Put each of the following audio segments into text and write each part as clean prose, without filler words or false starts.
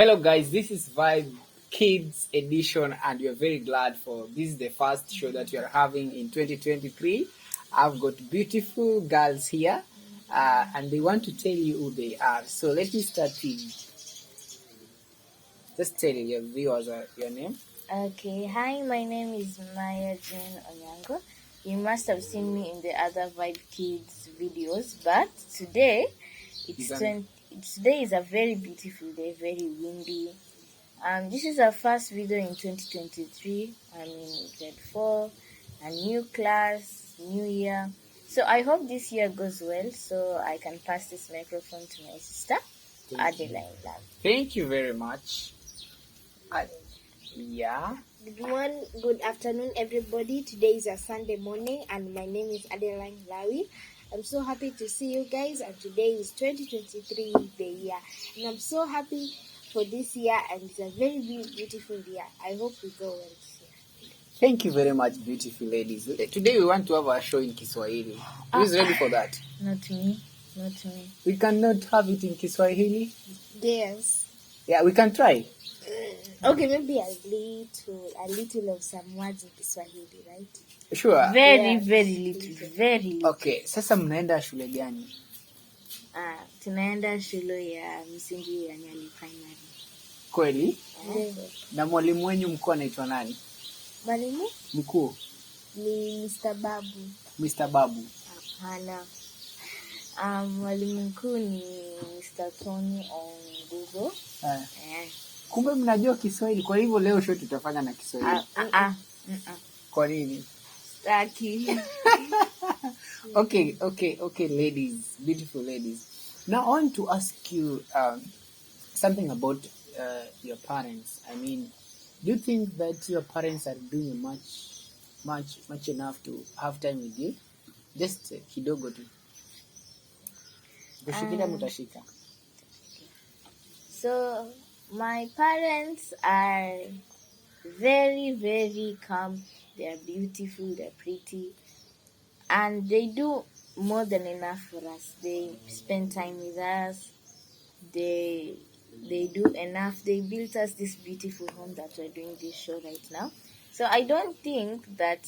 Hello guys, this is Vybkidz edition and we're very glad for this is the first show that we are having in 2023. I've got beautiful girls here and they want to tell you who they are. So let me start with just tell your viewers your name. Okay, hi, my name is Maya Jane Onyango. You must have seen me in the other Vybkidz videos, but today today is a very beautiful day, very windy. This is our first video in 2023. I'm in grade 4, a new class, new year. So I hope this year goes well so I can pass this microphone to my sister, Adeline Love. Thank you very much. Yeah. Good morning, good afternoon, everybody. Today is a Sunday morning, and my name is Adeline Lawi. I'm so happy to see you guys, and today is 2023, the year, and I'm so happy for this year, and it's a very beautiful year. I hope we go well this year. Thank you very much, beautiful ladies. Today we want to have a show in Kiswahili. Who's ready for that? Not me. We cannot have it in Kiswahili? Yes. Yeah, we can try. Okay, maybe a little of some words in Kiswahili, right? Sure. Very little. Okay, sasa mnaenda shule gani? Tunaenda shule ya msingi ya Nyali Primary. Kweli? Na mwalimu wenyu mkuu anaitwa nani? Mwalimu? Mkuu? Ni Mr. Babu. Mr. Babu? Hapana. Mwalimu mkuu ni Mr. Tony on Google. Kumbe mnajua Kiswahili, kwa hivyo leo show tutafanya na Kiswahili. Kwa nini? Staki. Okay, ladies, beautiful ladies. Now I want to ask you something about your parents. I mean, do you think that your parents are doing much enough to have time with you? Just kidogo tu. Kushikila mutashika. So my parents are very calm. They are beautiful, they're pretty, and they do more than enough for us. They spend time with us. They do enough. They built us this beautiful home that we're doing this show right now. So I don't think that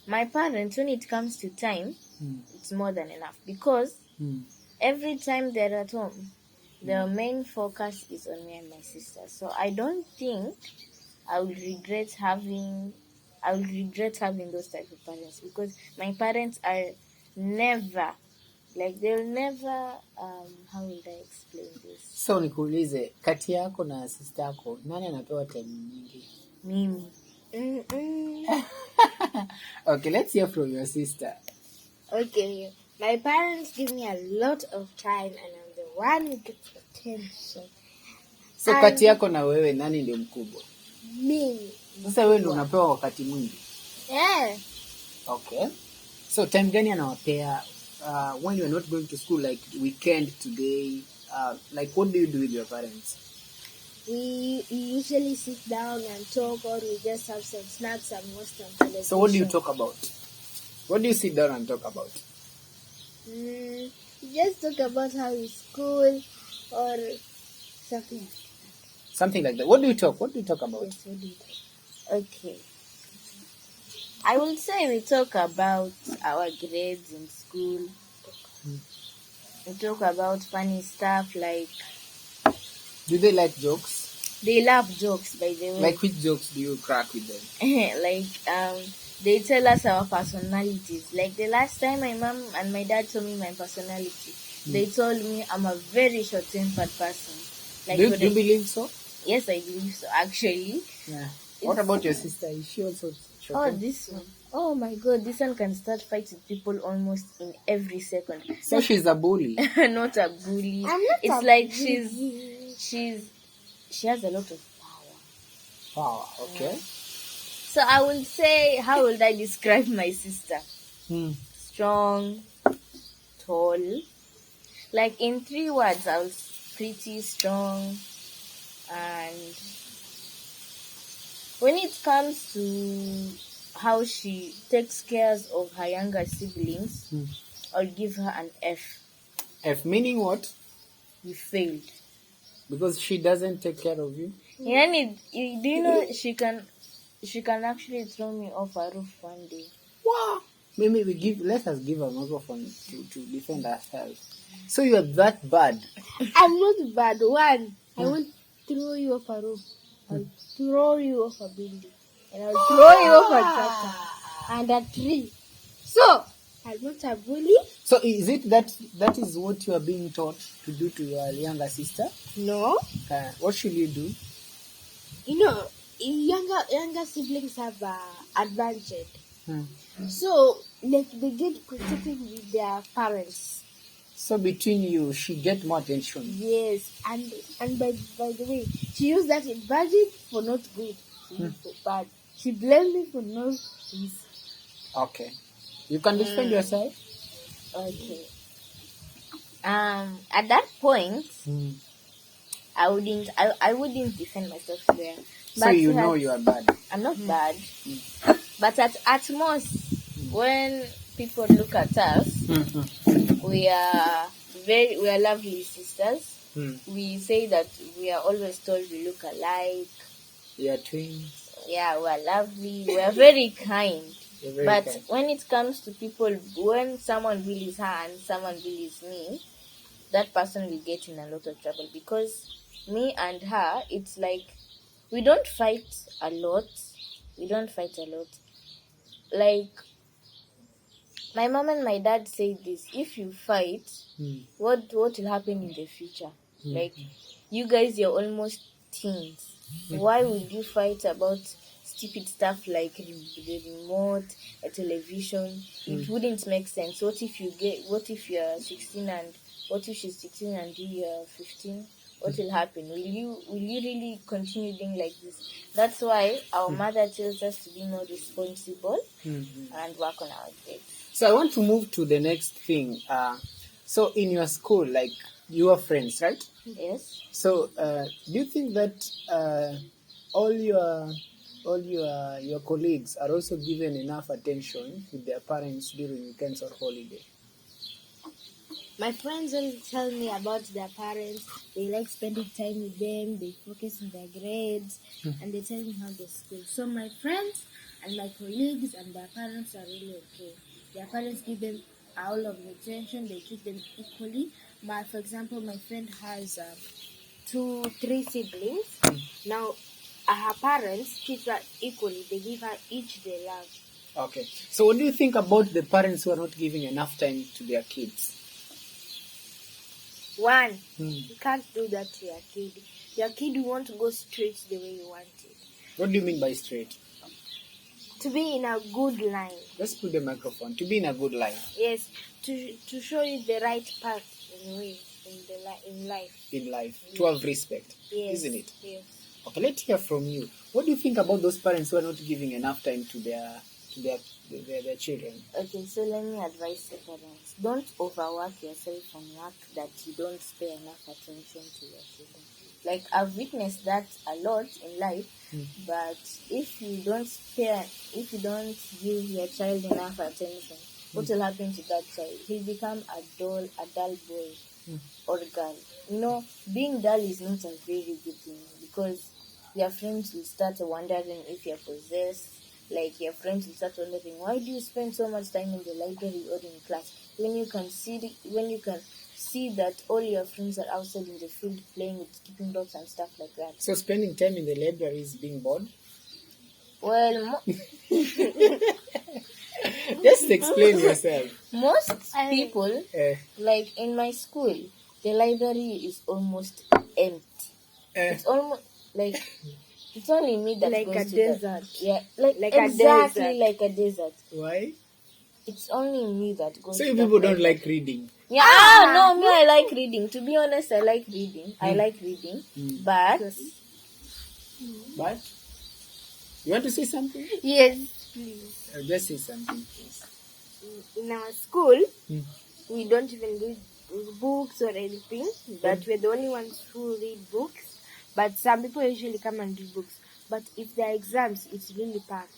my parents, when it comes to time, it's more than enough, because every time they're at home, their main focus is on me and my sister. So I don't think I will regret having those type of parents, because my parents are never, they'll never, how will I explain this? So nikuulize, kati yako na sister yako, nani anapewa time nyingi? Mimi. Okay, let's hear from your sister. Okay, my parents give me a lot of time, and I'm the one who gets attention. So kati yako na wewe nani ndio mkubwa? Mimi. Sasa wewe ndio unapewa wakati mwingi? Yeah. Okay. So time gani anawapea when you're not going to school, like weekend today, like what do you do with your parents? We usually sit down and talk, or we just have some snacks and watch some television. So what do you talk about? What do you sit down and talk about? We just talk about how is school or something. Something like that. What do you talk about? Yes, what do you talk? Okay. I will say we talk about our grades in school. We talk about funny stuff, like... Do they like jokes? They love jokes, by the way. Like which jokes do you crack with them? They tell us our personalities. Like the last time my mom and my dad told me my personality, they told me I'm a very short-tempered person. Like, do you believe so? Yes, I believe so, actually. Yeah. What about your sister? Is she also short-tempered? Oh, this one. Oh my God, this one can start fighting people almost in every second. So she's a bully? Not a bully. I'm not it's a like bully. she has a lot of power. Power, okay. Yeah. So I will say, how would I describe my sister? Strong, tall. Like in 3 words, I was pretty, strong, and when it comes to how she takes care of her younger siblings, I'll give her an F. F meaning what? You failed. Because she doesn't take care of you. Yani, do you know she can actually throw me off a roof one day. Wow. Maybe let us give a microphone to defend ourselves. So you are that bad. I'm not bad. One, I won't throw you off a roof. I'll throw you off a building. And I'll throw you off a tractor and a tree. So, I'm not a bully. So is it that is what you are being taught to do to your younger sister? No. What should you do? You know, younger siblings have advantage. So, like, they get protected with their parents. So between you, she get more attention. Yes, and by the way, she used that advantage for not good. She used for bad. She blamed me for no reason. Okay. You can defend yourself. Okay. At that point, I wouldn't defend myself there. So you know you are bad. I'm not bad. But at most, when people look at us, we are lovely sisters. We say that we are always told we look alike. We are twins. Yeah, we are lovely. We are very kind. But kind. when it comes to people, when someone bullies her and someone bullies me, that person will get in a lot of trouble, because me and her, it's like we don't fight a lot. Like, my mom and my dad say this: if you fight, what will happen in the future? Like, you guys, you're almost teens. Why would you fight about stupid stuff like the remote, a television? It wouldn't make sense. What if you're 16 and what if she's 16 and you're 15? What will happen? Will you really continue doing like this? That's why our mother tells us to be more responsible and work on our grades. So I want to move to the next thing. So in your school, like, you are friends, right? Yes. So do you think that all your colleagues are also given enough attention with their parents during weekends or holiday? My friends will tell me about their parents. They like spending time with them. They focus on their grades, and they tell me how they school. So my friends and my colleagues and their parents are really okay. Their parents give them all of the attention. They treat them equally. For example, my friend has 3 siblings. Now, her parents treat her equally. They give her each their love. Okay. So what do you think about the parents who are not giving enough time to their kids? One, you can't do that to your kid. Your kid won't go straight the way you want it. What do you mean by straight? To be in a good line. Let's put the microphone. To be in a good line. Yes, to show you the right path in life. In life. To have respect. Yes. Isn't it? Yes. Okay, let's hear from you. What do you think about those parents who are not giving enough time to their children? Okay, so let me advise the parents. Don't overwork yourself on work that you don't spare enough attention to your children. Like, I've witnessed that a lot in life, but if you don't give your child enough attention, what will happen to that child? He'll become a dull boy or girl. You know, being dull is not a very good thing, because your friends will start wondering if you're possessed. Like, your friends will start wondering, why do you spend so much time in the library or in class when you can see that all your friends are outside in the field playing with skipping ropes and stuff like that? So spending time in the library is being bored? Well, just explain yourself. Most people, like in my school, the library is almost empty. It's almost like it's only me that like goes a to desert. like exactly a desert. like a desert. Why? It's only me that goes. So to you that people don't library. like reading? Yeah, no, me, I like reading. To be honest, I like reading. But you want to say something? Yes, please. Just say something, please. In our school, we don't even read books or anything, but we're the only ones who read books. But some people usually come and read books. But if there are exams, it's really packed.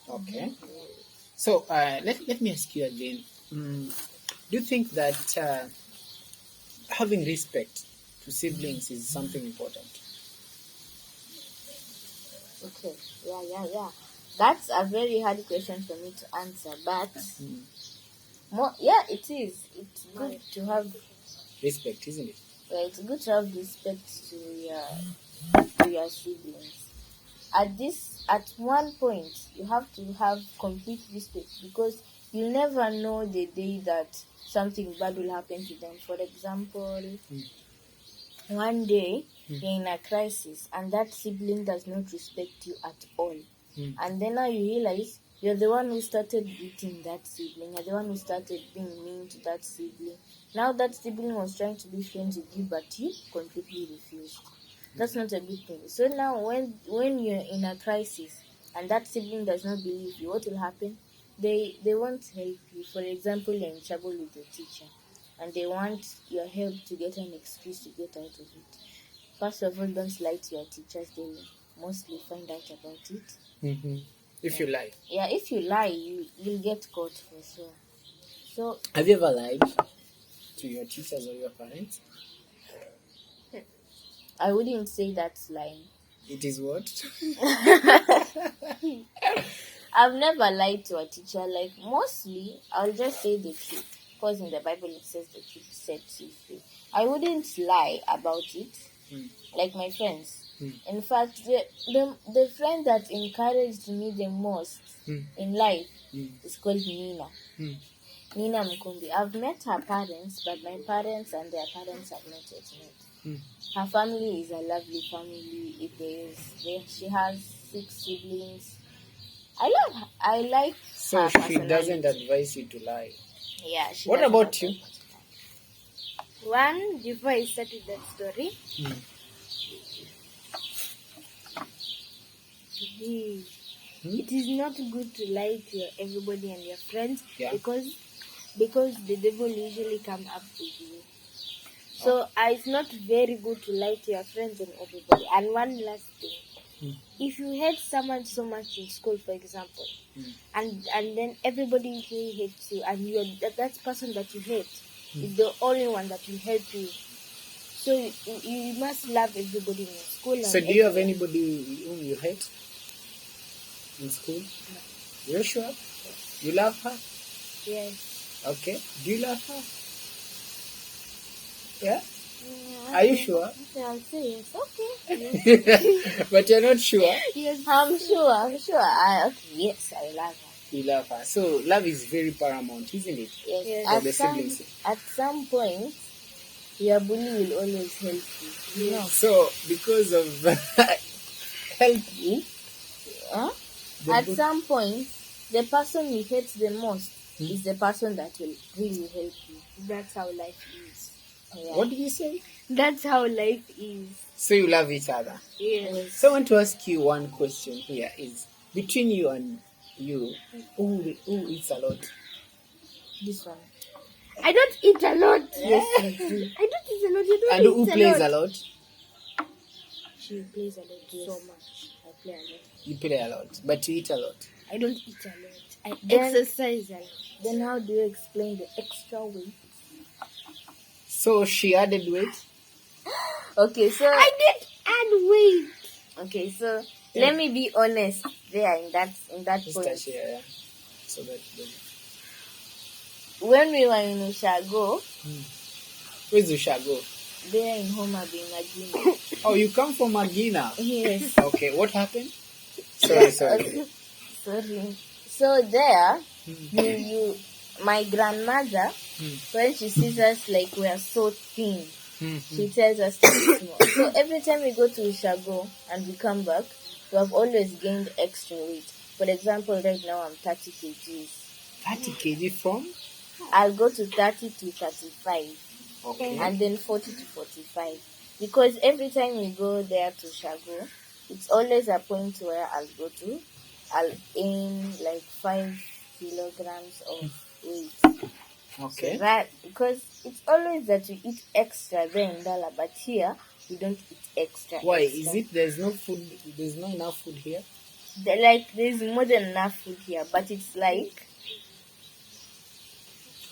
Okay. So let me ask you again. Do you think that having respect to siblings is something important? Okay. Yeah. That's a very hard question for me to answer, but it is. It's good to have Respect, isn't it? it's good to have respect to your siblings. At one point you have to have complete respect, because you never know the day that something bad will happen to them. For example, one day you're in a crisis and that sibling does not respect you at all. And then now you realize you're the one who started beating that sibling, you're the one who started being mean to that sibling. Now that sibling was trying to be friends with you, but you completely refused. That's not a good thing. So now when you're in a crisis and that sibling does not believe you, what will happen? They won't help you. For example, you're in trouble with your teacher and they want your help to get an excuse to get out of it. First of all, don't lie to your teachers. They will mostly find out about it. If you lie. Yeah, if you lie, you'll get caught for sure. So, Have you ever lied to your teachers or your parents? I wouldn't say that's lying. It is what? I've never lied to a teacher. Like, mostly, I'll just say the truth. Because in the Bible it says the truth sets you free. I wouldn't lie about it, like my friends. In fact, the friend that encouraged me the most in life is called Nina. Nina Mkumbi. I've met her parents, but my parents and their parents have not yet met. Her family is a lovely family. She has 6 siblings. I like So her she personality. doesn't advise you to lie. Yeah. She What doesn't about advise you? me to lie. One, before I started that story, it is not good to lie to everybody and your friends, because the devil usually come up with you. So it's not very good to lie to your friends and everybody. And one last thing, if you hate someone so much in school, for example, and then everybody usually hates you, and that person that you hate is the only one that will help you. So you must love everybody in your school. So do you have anybody whom you hate in school? No. You're sure? You love her? Yes. Okay. Do you love her? Yeah? Are you sure? I'll say yes. Okay. But you're not sure? Yes, I'm sure. Yes, I love her. You love her. So love is very paramount, isn't it? Yes. For the siblings. At some point, your bully will always help you. No. So because of help you, At some point, the person you hate the most is the person that will really help you. That's how life is. Yeah. what did you say? That's how life is. So you love each other. Yes. So I want to ask you one question here is, between you and you, who eats a lot? This one. I don't eat a lot. Yes, you do. I don't eat a lot. You don't And who eat plays a a lot. lot? She plays a lot. So much. I play a lot. You play a lot, but you eat a lot. I don't eat a lot. I Then- exercise a lot. Then how do you explain the extra weight? So she added weight? Okay, so I did add weight. okay, so let me be honest there in that Just point. touch here, yeah. So that When we were in Ushago, where's Ushago? there in Homa Bay, Magina. Oh, you come from Magina. Yes. Okay, what happened? Sorry. Sorry. So there, my grandmother, when she sees us like we are so thin, she tells us to eat more. So every time we go to Ushago and we come back, we have always gained extra weight. For example, right now I'm 30 kgs. 30 kg from? I'll go to 30 to 35. Okay. And then 40 to 45. Because every time we go there to Shago, it's always a point where I'll aim like 5 kilograms of weight. Okay. So that, because it's always that we eat extra there in Dala, but here we don't eat extra. Why? extra. Is it there's no food, there's not enough food here? There's more than enough food here, but it's like,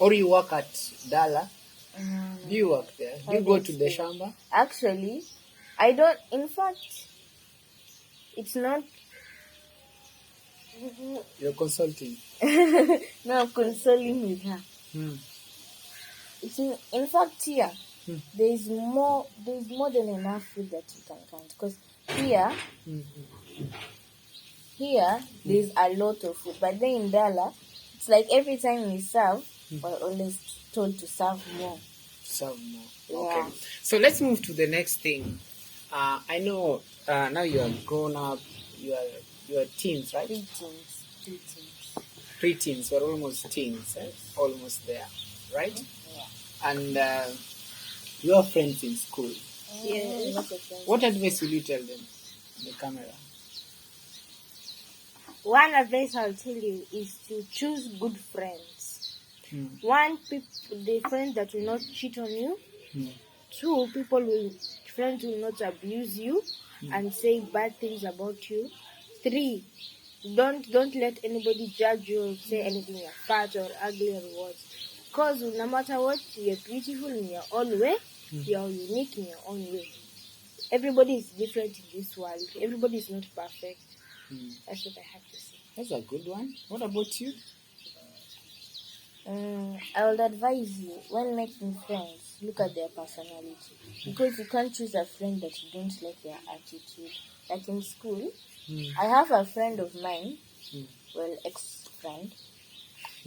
Or you work at Dala Do you work there? Do you go to the shamba? Actually, I don't. In fact, it's not. You're consulting. No, I'm consoling with her. It's in fact here. There's more than enough food that you can count. Because here there's a lot of food. But then in Dala, it's like every time we serve, we're always told to serve more. Serve more. Yeah. Okay. So let's move to the next thing. I know now you are grown up. You are teens, right? Pre-teens. We're almost teens. Almost there, right? Yeah. And you have friends in school. Yeah. What advice will you tell them? The camera. One advice I'll tell you is to choose good friends. One, the friends that will not cheat on you. Two, friends will not abuse you and say bad things about you. Three, don't let anybody judge you or say anything you're fat or ugly or what. Because no matter what, you're beautiful in your own way. You're unique in your own way. Everybody is different in this world. Everybody is not perfect. That's what I have to say. That's a good one. What about you? I would advise you, when making friends, look at their personality. Because you can't choose a friend that you don't like their attitude. Like in school, I have a friend of mine, well, ex-friend.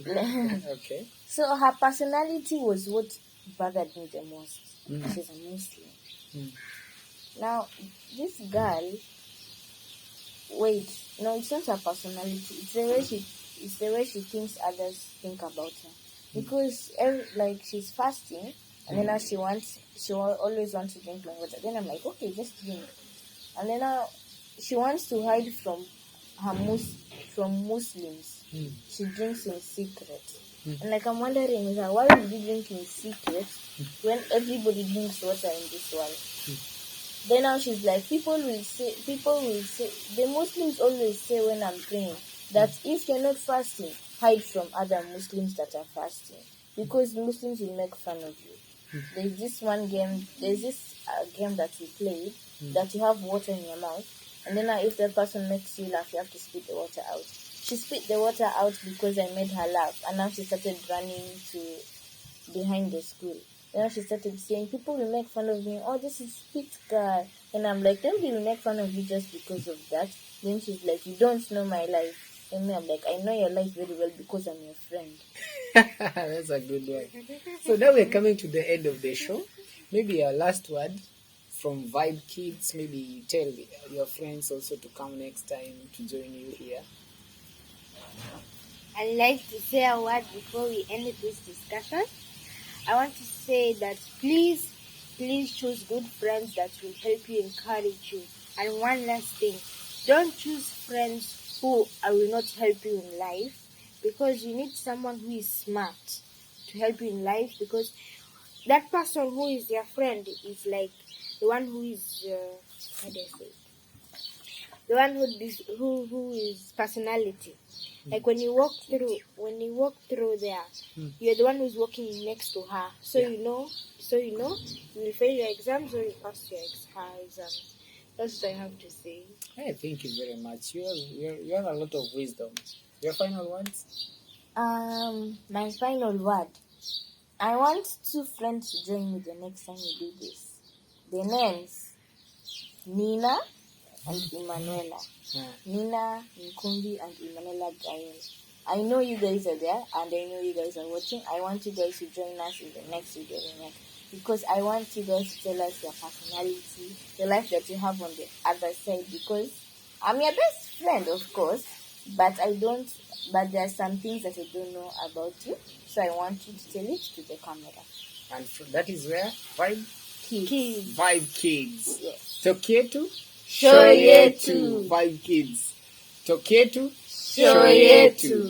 Okay. So her personality was what bothered me the most. She's a Muslim. Now, this girl, it's not her personality. It's the way she thinks others think about her. Because she's fasting, and then now she always wants to drink my water. Then I'm like, okay, just drink. And then now she wants to hide from Muslims. She drinks in secret. And I'm wondering with her, why would you drink in secret when everybody drinks water in this world? Then now she's like, people will say, the Muslims always say when I'm praying that if you're not fasting, hide from other Muslims that are fasting, because Muslims will make fun of you. There's this game that we played that you have water in your mouth, and then if the person makes you laugh, you have to spit the water out. She spit the water out because I made her laugh, and now she started running to behind the school. Then she started saying, people will make fun of me. Oh, this is spit girl. And I'm like, don't people make fun of you just because of that? Then she's like, you don't know my life. And I'm like, I know your life very well because I'm your friend. That's a good one. So now we're coming to the end of the show. Maybe a last word from Vybkidz. Maybe tell your friends also to come next time to join you here. I'd like to say a word before we end this discussion. I want to say that please choose good friends that will help you, encourage you. And one last thing, don't choose friends who will not help you in life, because you need someone who is smart to help you in life, because that person who is your friend is like the one who is, how do I say it? The one who is personality. Like when you walk through there, you're the one who's walking next to her. So you know, you will fail your exams or you pass your exams. That's what I have to say. Hey, thank you very much. You have a lot of wisdom. Your final words? My final word. I want 2 friends to join me the next time we do this. The names, Nina and Emanuela. Nina Nkumbi and Emanuela Gael. I know you guys are there, and I know you guys are watching. I want you guys to join us in the next video we make, because I want you guys to tell us your personality, the life that you have on the other side, because I'm your best friend, of course, but there are some things that I don't know about you, so I want you to tell it to the camera. And that is where Vybkidz. Vybkidz. Yes. Toketu? Show yetu. Vybkidz. Toketu? Show yetu.